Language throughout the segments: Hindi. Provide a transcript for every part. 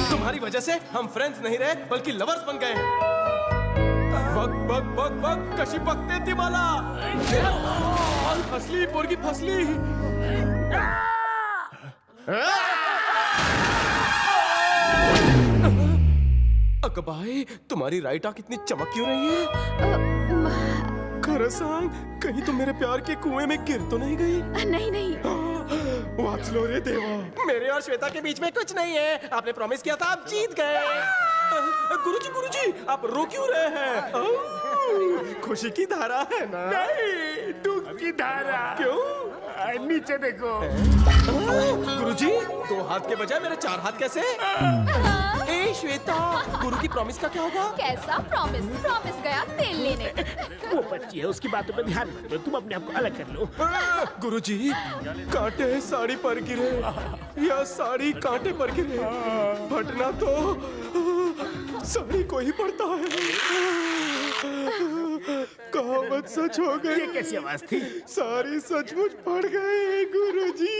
तुम्हारी वजह से हम फ्रेंड्स नहीं रहे बल्कि लवर्स बन गए। बग बग बग बग कशी बघते ती मला। फसली पोरगी फसली। अगबाई, तुम्हारी राइट आंख इतनी चमक क्यों रही है? खरं सांग, कहीं तुम मेरे प्यार के कुएं में गिर तो नहीं गई? नहीं नहीं। वाचलो रे देवा। मेरे और श्वेता के बीच में कुछ नहीं है। आपने प्रॉमिस किया था, आप जीत गए। गुरुजी, आप रो क्यों रहे हैं? खुशी की धारा है ना? नहीं, दुख की धारा। क्यों? नीचे देखो। गुरुजी, 2 हाथ के बजाय मेरे 4 हाथ कैसे? ए श्वेता, गुरु की प्रॉमिस का क्या होगा? कैसा प्रॉमिस? प्रॉमिस गया तेल लेने। वो बच्ची है, उसकी बातों पे ध्यान मत दो, तुम अपने आप को अलग कर लो। गुरुजी, कांटे साड़ी पर गिरे या साड़ी कांटे पर गिरे, फटना तो साड़ी को ही पड़ता है। कहावत सच हो गई। ये कैसी आवाज थी? सारी सचमुच पड़ गए गुरुजी।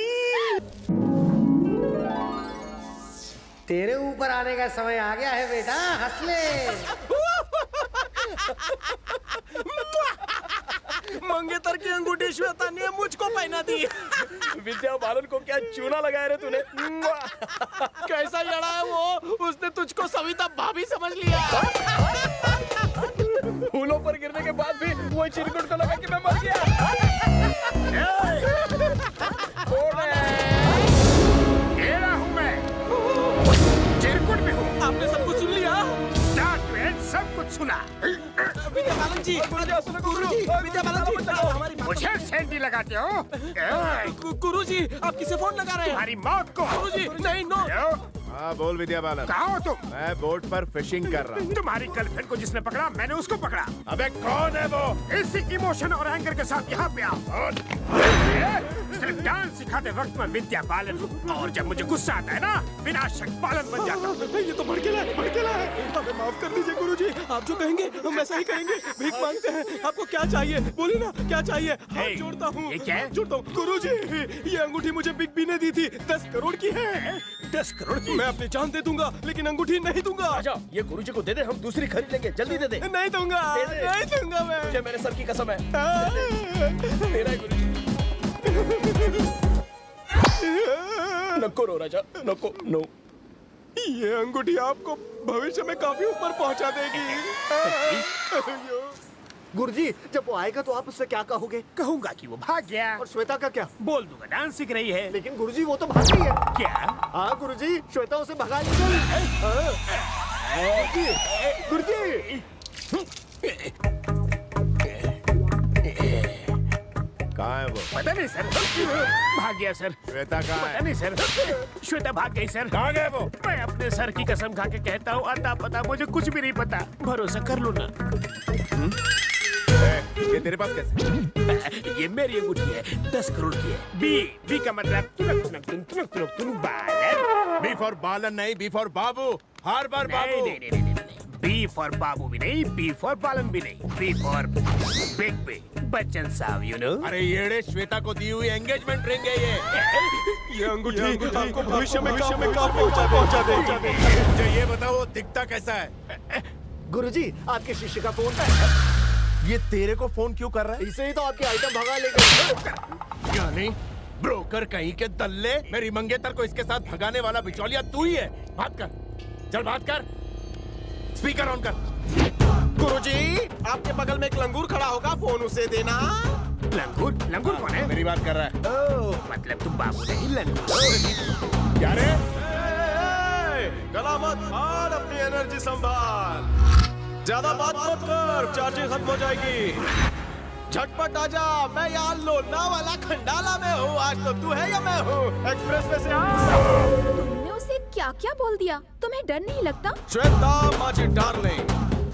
तेरे ऊपर आने का समय आ गया है बेटा, हंस ले। मंगेतर की अंगूठी श्वेता ने मुझको पहना दी। विद्या बालन को क्या चूना लगाया रे तूने? कैसा लड़ा है वो? उसने तुझको सविता भाभी समझ लिया। फूलों पर गिरने के बाद भी वो चिरकुट को लगा कि मैं मर गया। ये रहा हूँ मैं, चिरकुट भी हूँ। आपने सब कुछ सुन लिया? सब कुछ सुना। विद्या बालन जी, गुरुजी, विद्या बालन जी, हमारी मुझे सेंटी लगाते हो? गुरुजी, आप किसे फोन लगा रहे हैं? तुम्हारी मौत को। गुरुजी, नहीं, नो। हाँ बोल विद्या बालन। कहाँ हो तुम? मैं बोट पर फिशिंग कर रहा हूँ। तुम्हारी गर्लफ्रेंड को जिसने पकड़ा, मैंने उसको पकड़ा। अबे कौन है वो? इसी इमोशन और एंगर के साथ यहाँ पे आओ। सिर्फ डांस सिखाते वक्त मैं विद्या बालन हूँ, और जब मुझे गुस्सा आता है ना, विनाशक बालन बन जाता हूँ। ये तो भड़केला है। हमें माफ कर दीजिए गुरुजी, आप जो कहेंगे हम वैसा ही करेंगे। भीख मांगते हैं, आपको क्या चाहिए? बोलिए ना, क्या चाहिए? हाथ जोड़ता हूँ। ये क्या है? जोड़ता हूँ। गुरुजी, ये अंगूठी मुझे बिग बी ने दी थी, 10 करोड़ की है। 10 करोड़ की? मैं अपनी जान दे दूंगा, लेकिन अंगूठी नहीं दूंगा। आजा, ये गुरुजी को दे दे, हम दूसरी खरीद लेंगे। जल्दी दे दे। नहीं दूंगा, नहीं दूंगा मैं। मुझे मेरे सर की कसम है। तेरा गुरुजी। नको रो राजा, नको, नो। ये अंगूठी आपको भविष्य में काफी ऊपर पहुंचा देगी। गुरुजी, जब वो आएगा तो आप उससे क्या कहोगे? कहूंगा कि वो भाग गया। और श्वेता का क्या? बोल दूंगा डांस सीख रही है। लेकिन गुरुजी वो तो भाग गई है। क्या? हाँ गुरुजी, श्वेता उसे भगा ली गई। गुरुजी, कहाँ है वो? पता नहीं सर, भाग गया सर। श्वेता कहाँ पता है? नहीं सर, श्वेता भाग गई सर। कहाँ गए वो? मैं अपने सर की कसम खा के कहता हूँ, अता पता मुझे कुछ भी नहीं पता। भरोसा कर लो ना। ये तेरे पास कैसे? ये मेरी अंगूठी है, 10 करोड़ की है। बी का मतलब तुनक बालन। बी फॉर बालन नहीं, बी फॉर बाबू। हर बार बाबू। नहीं। बी फॉर बाबू भी नहीं, बी फॉर बालन भी नहीं, बी फॉर बिग बच्चन साहब, यू नो। अरे येड़े, श्वेता को दी हुई एंगेजमेंट रिंग है ये। अंगूठी आपको भविष्य में काफी ऊंचा पहुंचा देगी। मुझे ये बताओ, वो दिखता कैसा है? गुरुजी, आपके शिष्य का फोन। ये तेरे को फोन क्यों कर रहा है? इसे ही तो आपके आइटम भगा ले गए। यानी ब्रोकर कहीं के दल्ले, मेरी मंगेतर को इसके साथ भगाने वाला बिचौलिया तू ही है। बात कर, चल बात कर। स्पीकर ऑन कर। गुरुजी, आपके बगल में एक लंगूर खड़ा होगा, फोन उसे देना। लंगूर कौन है? मेरी बात कर रहा है। ओह, मतलब तुम बाबू नहीं, लंगूर। क्या रे? गला मत फाड़, अपनी एनर्जी संभाल। ज्यादा बात मत कर, चार्जिंग खत्म हो जाएगी। झटपट आजा, मैं यहाँ लोना वाला खंडाला में हूँ। आज तो तू है या मैं हूँ? एक्सप्रेस में से तुमने उसे क्या क्या बोल दिया? तुम्हें डर नहीं लगता? श्वेता माची डार्लिंग,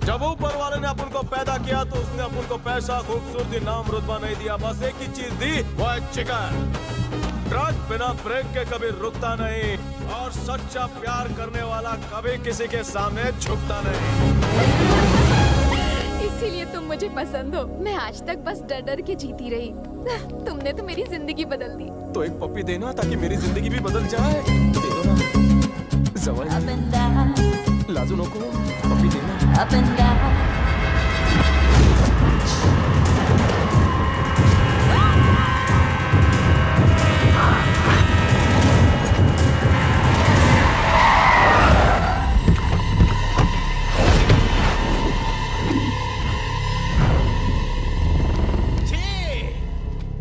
जब ऊपर वाले ने अपन को पैदा किया तो उसने अपन को पैसा, खूबसूरती, नाम, रुतबा नहीं दिया। बस एक ही चीज दी, वो है चिकन। ट्रक बिना ब्रेक के कभी रुकता नहीं, और सच्चा प्यार करने वाला कभी किसी के सामने झुकता नहीं। इसीलिए तुम मुझे पसंद हो। मैं आज तक बस डर डर के जीती रही। तुमने तो मेरी जिंदगी बदल दी। तो एक पप्पी देना ताकि मेरी जिंदगी भी बदल जाए। दे दो ना जवाई, लाजू नको पप्पी देना।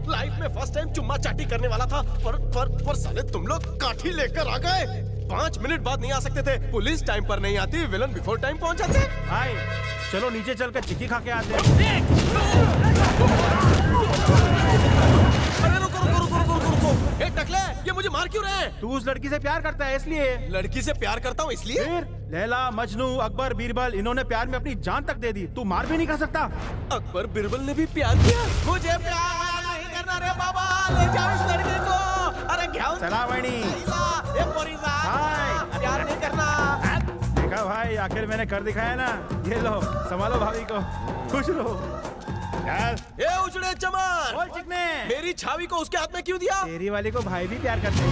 लाइफ में फर्स्ट टाइम चुम्मा चाटी करने वाला था, पर साले तुम लोग काठी लेकर आ गए। 5 मिनट बाद नहीं आ सकते थे। पुलिस टाइम पर नहीं आती, विलन बिफोर टाइम पहुंच जाते। भाई चलो नीचे चलकर चिक्की खा के आते हैं। अरे रुको। ए टकले, ये मुझे मार क्यों रहे हैं? तू उस लड़की से प्यार करता है इसलिए। लड़की से प्यार करता हूँ इसलिए? फिर लैला, मजनू, अकबर, बीरबल, इन्होंने प्यार में अपनी जान तक दे दी। तू मार भी नहीं खा सकता। अकबर बीरबल ने भी प्यार किया। मुझे प्यार नहीं करना रे बाबा, ले जाओ इस लड़की को। अरे घ्याव चला वैनी। ये पोरीसा, प्यार नहीं करना। देखा भाई, आखिर मैंने कर दिखाया ना। ये लो संभालो भाभी को, खुश रहो। ये उजड़े चमन, बोल चिकने, मेरी छावी को उसके हाथ में क्यों दिया? तेरी वाली को भाई भी प्यार करते हैं।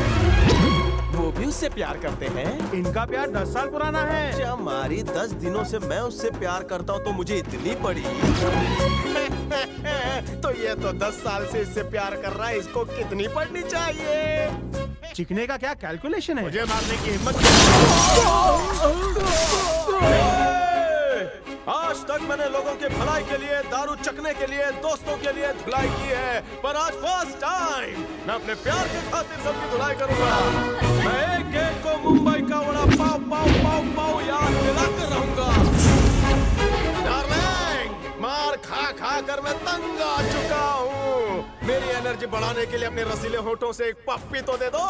वो भी उससे प्यार करते हैं? इनका प्यार 10 साल पुराना है। हमारी 10 दिनों से मैं उससे प्यार करता हूँ तो मुझे इतनी पड़ी। तो ये तो 10 साल से इससे प्यार कर रहा है, इसको कितनी पड़नी चाहिए? चिकने का क्या कैलकुलेशन है? मुझे मारने की हिम्मत। आज तक मैंने लोगों के भलाई के लिए, दारू चखने के लिए, दोस्तों के लिए धुलाई की है, पर आज फर्स्ट टाइम मैं अपने प्यार के खातिर सबकी धुलाई करूंगा। मैं एक को मुंबई का वड़ा पाव याद दिलाकर रहूंगा। डार्लिंग, मार खा कर मैं तंग आ चुका हूँ। मेरी एनर्जी बढ़ाने के लिए अपने रसीले होठों से एक पप्पी तो दे दो।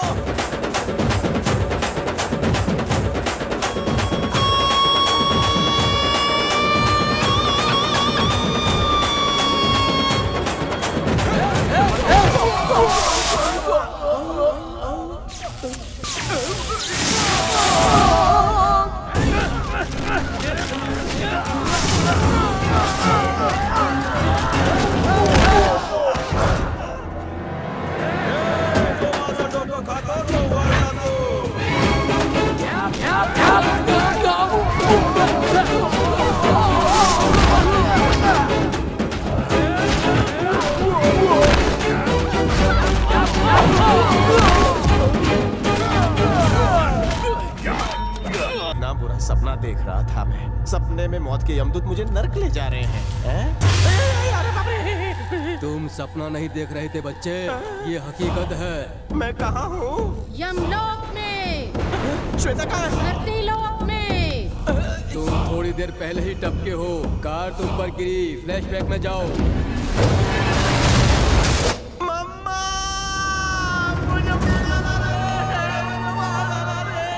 सपना देख रहा था मैं। सपने में मौत के यमदूत मुझे नर्क ले जा रहे हैं। तुम सपना नहीं देख रहे थे बच्चे, ये हकीकत है। मैं कहाँ हूँ? यमलोक में, श्वेता कहाँ है? धरतीलोक में। तुम थोड़ी देर पहले ही टपके हो, कार तुम पर गिरी। फ्लैशबैक में जाओ। मम्मा, मुझे मारना रे, मुझे मारना रे।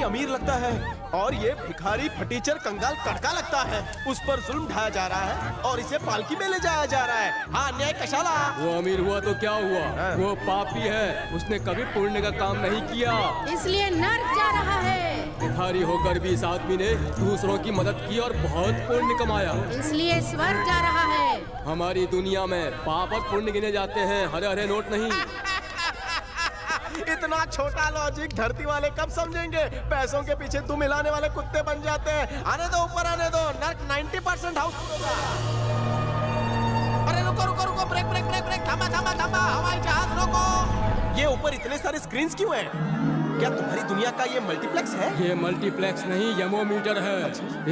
अमीर लगता है और ये भिखारी फटीचर कंगाल कटका लगता है। उस पर जुल्म ढाया जा रहा है और इसे पालकी में ले जाया जा रहा है। हाँ, न्याय कशाला। वो अमीर हुआ तो क्या हुआ, वो पापी है। उसने कभी पुण्य का काम नहीं किया, इसलिए नर्क जा रहा है। भिखारी होकर भी इस आदमी ने दूसरों की मदद की और बहुत पुण्य कमाया, इसलिए स्वर्ग जा रहा है। हमारी दुनिया में पाप और पुण्य गिने जाते हैं, हरे हरे नोट नहीं। इतना छोटा लॉजिक धरती वाले कब समझेंगे? पैसों के पीछे तुम हिलाने वाले कुत्ते बन जाते हैं। आने दो, ऊपर आने दो। नर्क 90% हाउस होगा। अरे रुको, ब्रेक, थामा, हवाई जहाज रोको। ये ऊपर इतने सारे स्क्रीन्स क्यों हैं? क्या तुम्हारी दुनिया का ये मल्टीप्लेक्स है? ये मल्टीप्लेक्स नहीं, यमोमीटर है।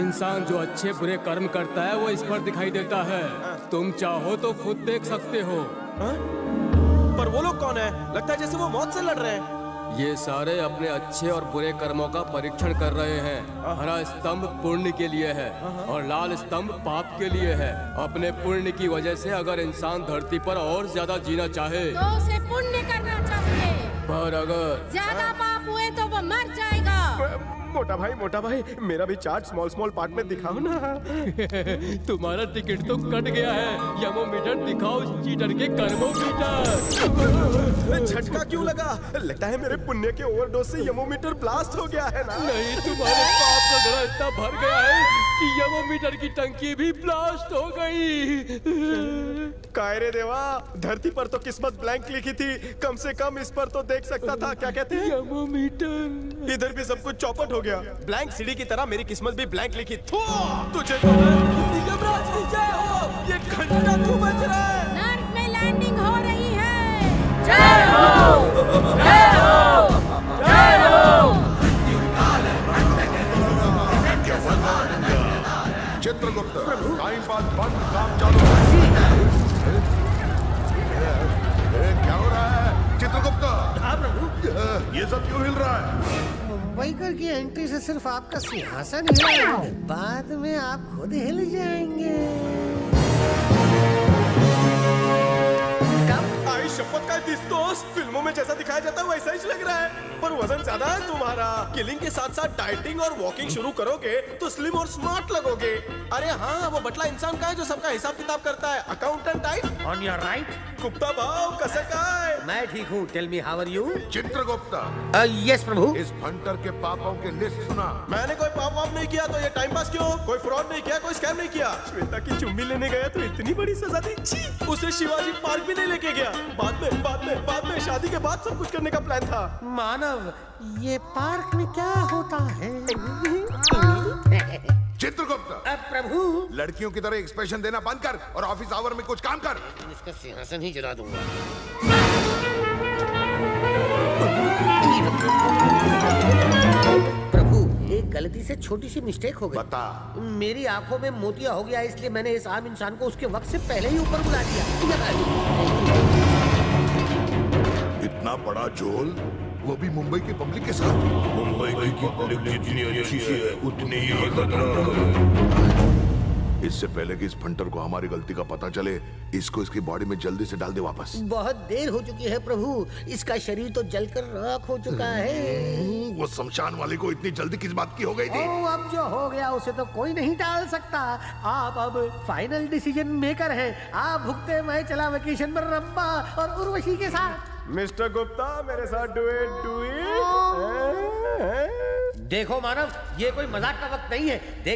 इंसान जो अच्छे बुरे कर्म करता है वो इस पर दिखाई देता है। तुम चाहो तो खुद देख सकते हो। पर वो लोग कौन है? लगता है जैसे वो मौत से लड़ रहे हैं। ये सारे अपने अच्छे और बुरे कर्मों का परीक्षण कर रहे हैं। हरा स्तंभ पुण्य के लिए है और लाल स्तंभ पाप के लिए है। अपने पुण्य की वजह से अगर इंसान धरती पर और ज्यादा जीना चाहे तो उसे पुण्य करना चाहिए, पर अगर ज्यादा पाप हुए तो वो मर जाएगा। मोटा भाई मेरा भी चार्ट स्मॉल स्मॉल पार्ट में दिखाओ ना। तुम्हारा टिकट तो कट गया है। यमोमीटर दिखाओ इस चीटर के कर्मोमीटर। झटका क्यों लगा? लगता है मेरे पुण्य के ओवरडोज से यमोमीटर ब्लास्ट हो गया है ना। नहीं, तुम्हारे पाप का घड़ा इतना भर गया है कि यमोमीटर की टंकी भी ब्लास्ट हो गई। काय रे देवा, धरती पर तो किस्मत ब्लैंक लिखी थी, कम से कम इस पर तो देख सकता था। क्या कहते हैं? यमोमीटर। इधर भी सब कुछ चौपट हो गया। ब्लैंक सीढ़ी की तरह मेरी किस्मत भी ब्लैंक लिखी। थू, तुझे तो यमराज की जय हो। ये घंटा क्यों बज रहा है? नर्क में लैंडिंग हो रही है। जय हो, जय हो, जय हो। चित्रगुप्त, टाइम पास बंद, काम चालू। क्या हो रहा है चित्रगुप्त? हाँ प्रभु। ये सब क्यों हिल रहा है? मुंबईकर की एंट्री से सिर्फ आपका सिंहासन हिला है, बाद में आप खुद हिल जाएंगे। आई शपथ का दिस्तोस, फिल्मों में जैसा दिखाया जाता है वैसा ही लग रहा है, पर वजन ज्यादा है तुम्हारा। किलिंग के साथ साथ डाइटिंग और वॉकिंग शुरू करोगे तो स्लिम और स्मार्ट लगोगे। अरे हाँ, वो बटला इंसान का है जो सबका हिसाब किताब करता है, accountant type. On your right. Gupta भाव कसं काय? मैं ठीक हूँ। Tell me how are you? Chitragupta, yes प्रभु। इस फंटर के पापों की लिस्ट सुना। मैंने कोई पाप वाप नहीं किया तो ये टाइम पास क्यों? कोई फ्रॉड नहीं किया, कोई स्कैम नहीं किया। श्वेता की चुम्मी लेने गया तो इतनी बड़ी सजा दी। छी! उसे शिवाजी पार्क भी नहीं लेके गया। बाद में शादी के बाद सब कुछ करने का प्लान था। मानव, ये पार्क में क्या होता है? चित्रगुप्त, प्रभु। लड़कियों की तरह एक्सप्रेशन देना बंद कर और ऑफिस आवर में कुछ काम कर। इसका सिंहासन ही जला दूंगा। प्रभु, एक गलती से छोटी सी मिस्टेक हो गई। बता। मेरी आंखों में मोतिया हो गया, इसलिए मैंने इस आम इंसान को उसके वक्त से पहले ही ऊपर बुला दिया। इतना बड़ा झोल, वो भी मुंबई की पब्लिक के साथ। मुंबई की पब्लिक जितनी अच्छी है उतनी ही खतरनाक है। इससे पहले कि इस फंटर को हमारी गलती का पता चले, इसको इसकी बॉडी में जल्दी से डाल दे वापस। बहुत देर हो चुकी है प्रभु, इसका शरीर तो जलकर राख हो चुका है। वो शमशान वाले को इतनी जल्दी किस बात की हो गई थी? ओ, अब जो हो गया उसे तो कोई नहीं टाल सकता। आप अब फाइनल डिसीजन मेकर हैं। आप भुगते, मैं चला वेकेशन पर रंबा और उर्वशी के साथ। मिस्टर गुप्ता, मेरे साथ डू इट। देखो मानव, ये कोई मजाक का वक्त नहीं है।